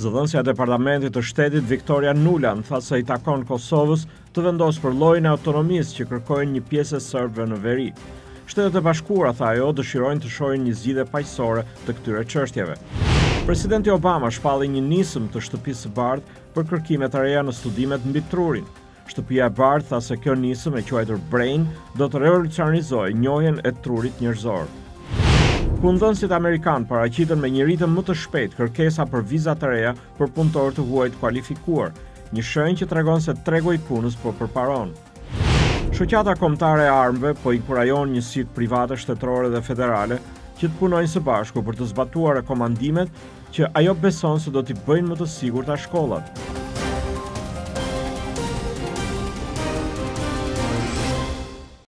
Zëdhënësja e Departamentit të Shtetit Viktoria Nuland tha se i takon Kosovës të vendosë për llojin e autonomisë që kërkojnë një pjesë e serbëve në veri. Shtetet e Bashkuara, tha ajo, dëshirojnë të shohin një zgjidhje paqësore të këtyre çështjeve. Presidenti Obama shpalli një nisëm të Shtëpisë së Bardhë për kërkime të reja në studimet mbi trurin. Shtëpia e Bardhë tha se kjo nisëm e quajtur BRAIN do të revolucionizojë njohjen e trurit njerëzor. Punëdhënësit amerikanë paraqiten me një ritëm më të shpejtë kërkesa për viza të reja për punëtorë të huaj të kualifikuar, një shenjë që tregon se tregu i punës po përparon. Shoqata Kombëtare e Armëve po inkurajon njësitë private, shtetërore dhe federale që të punojnë së bashku për të zbatuar rekomandimet që ajo beson se do t'i bëjnë më të sigurta shkollat.